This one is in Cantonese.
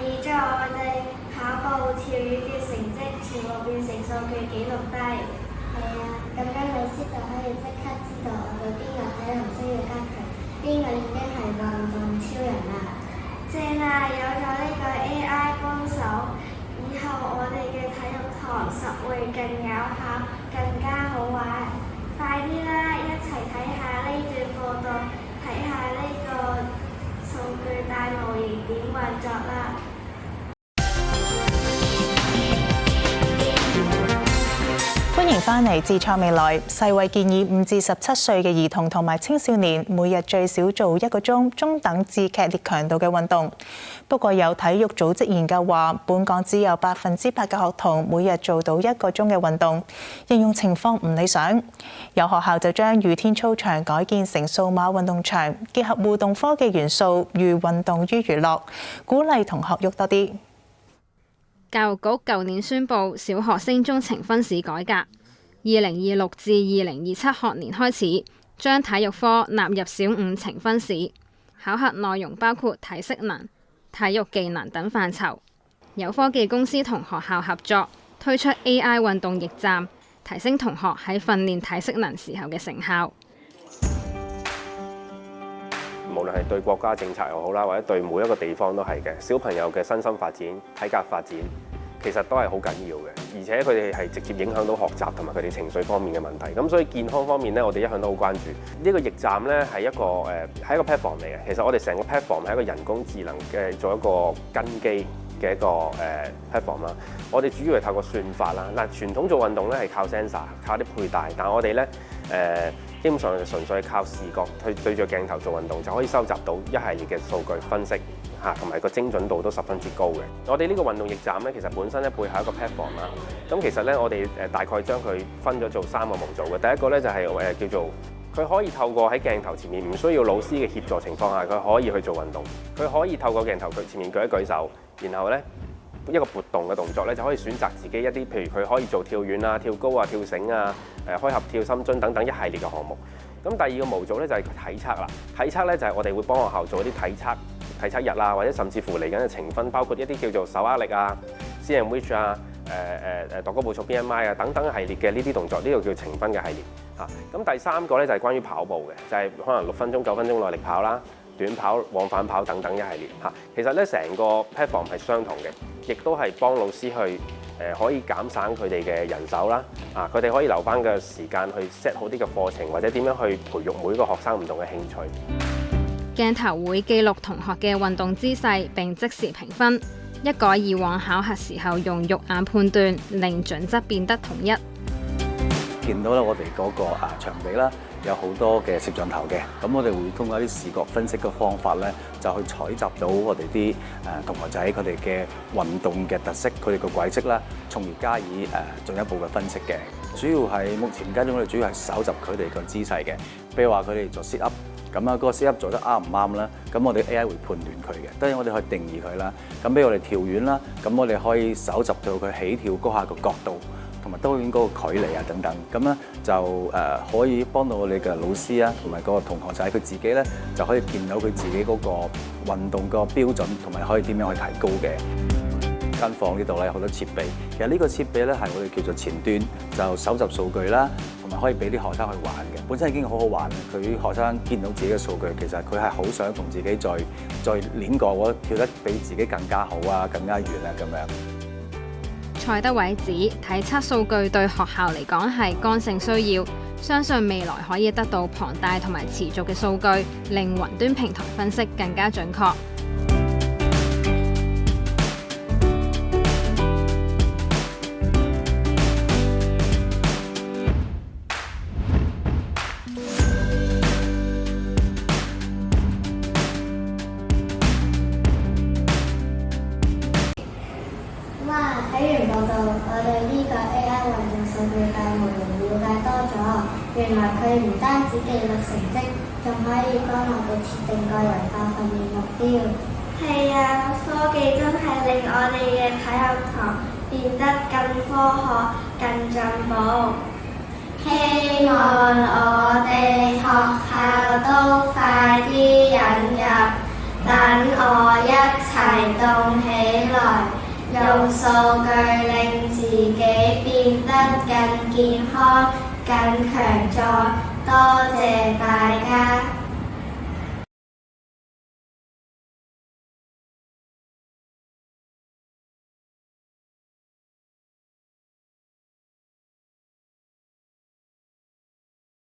意將我哋跑步、跳遠嘅成績全部變成數據記錄低。係啊，咁樣老師就可以即刻知道我哋邊個體能需要加強，邊個已經係運動超人啦。正啊！有咗呢個 AI 幫手，以後我哋嘅體育堂實會更有效、更加好玩。快啲啦，一齊睇下呢段報道，睇下呢個數據大模型點運作啦！歡迎返嚟自創未來。世衛建議5至17歲嘅兒童同埋青少年每日最少做1個鐘中等至劇烈強度嘅運動。不過有體育組織研究話，本港只有8%嘅學童每日做到1個鐘嘅運動，應用情況唔理想。有學校就將雨天操場改建成數碼運動場，結合互動科技元素，寓運動於娛樂，鼓勵同學喐多啲。教育局舊年宣布小學升中呈分試改革，2026至2027學年開始，將體育科納入小5呈分試，考核內容包括體適能、體育技能等範疇。有科技公司同學校合作推出 AI 運動驛站，提升同學喺訓練體適能時候嘅成效。無論係對國家政策又好啦，或者對每一個地方都係嘅，小朋友嘅身心發展、體格發展，其實都係好緊要嘅。而且佢哋係直接影響到學習同埋佢哋情緒方面嘅問題。咁所以健康方面咧，我哋一向都好關注。呢個驛站咧係一個係一個 platform 嚟嘅。其實我哋成個 platform 係一個人工智能嘅做一個根基嘅一個platform 啦。我哋主要係透過算法啦。嗱，傳統做運動咧係靠 sensor， 靠啲佩戴，但係我哋咧基本上就純粹係靠視覺去對住鏡頭做運動，就可以收集到一系列嘅數據分析嚇，同埋個精準度都十分之高嘅。我哋呢個運動驛站咧，其實本身咧背後係一個 platform 啦。咁其實咧，我哋大概將佢分咗做3個模組嘅。第一個咧就係叫做佢可以透過喺鏡頭前面唔需要老師嘅協助情況下，佢可以去做運動。佢可以透過鏡頭佢前面舉一舉手，然後咧一個撥動嘅動作咧就可以選擇自己一啲，譬如佢可以做跳遠啊、跳高啊、跳繩啊、開合跳、深蹲等等一系列嘅項目。咁第二個模組咧就係體測啦。體測咧就係我哋會幫學校做一啲體測日啊，或者甚至乎嚟緊嘅呈分，包括一啲叫做手握力啊、CMWich 啊、度高步速 BMI 啊等等系列嘅呢啲動作，呢個叫呈分嘅系列嚇。咁第3個咧就係關於跑步嘅，就係可能6分鐘、9分鐘耐力跑啦、短跑、往返跑等等一系列嚇。其實咧成個 platform 係相同嘅，亦都係幫老師去可以減省佢哋嘅人手啦，佢哋可以留翻嘅時間去 set 好啲嘅課程，或者點樣去培育每個學生唔同嘅興趣。鏡頭會記錄同學嘅運動姿勢並即時評分，一改以往考核時候用肉眼判斷，令準則變得統一。見到咧，我哋嗰個場地啦，有好多嘅攝像頭嘅，咁我哋會通過一啲視覺分析嘅方法咧，就去採集到我哋啲同學仔佢哋嘅運動嘅特色，佢哋嘅軌跡啦，從而加以進一步嘅分析嘅。主要係目前階段我哋主要係搜集佢哋個姿勢嘅，譬如話佢哋做 sit up，咁嗰個 sit up 做得啱唔啱啦，咁我哋 AI 會判斷佢嘅，當然我哋可以定義佢啦。咁比如我哋跳遠啦，咁我哋可以搜集到佢起跳嗰下個角度，同埋當然嗰個距離啊等等，咁咧就可以幫到我哋嘅老師啊，同埋個同學仔佢自己咧就可以見到佢自己嗰個運動個標準，同埋可以點樣去提高嘅。間房呢度咧有好多設備，其實呢個設備咧係我哋叫做前端，就搜集數據啦，同埋可以俾啲學生去玩嘅。本身已經好好玩，佢學生見到自己嘅數據，其實佢係好想同自己再練過，我跳得比自己更加好啊，更加遠啊咁樣。蔡德偉指體測數據對學校嚟講係剛性需要，相信未來可以得到龐大同埋持續嘅數據，令雲端平台分析更加準確。哇！睇完報道，我對呢個 AI 運動數據大模型了解多咗。原來佢唔單止記錄成績，仲可以幫我哋設定個人化訓練目標。係啊，科技真係令我哋嘅體育堂變得更科學、更進步。希望我哋學校都快啲引入，等我一齊動起數據令自己變得更健康、更強壯。多謝大家。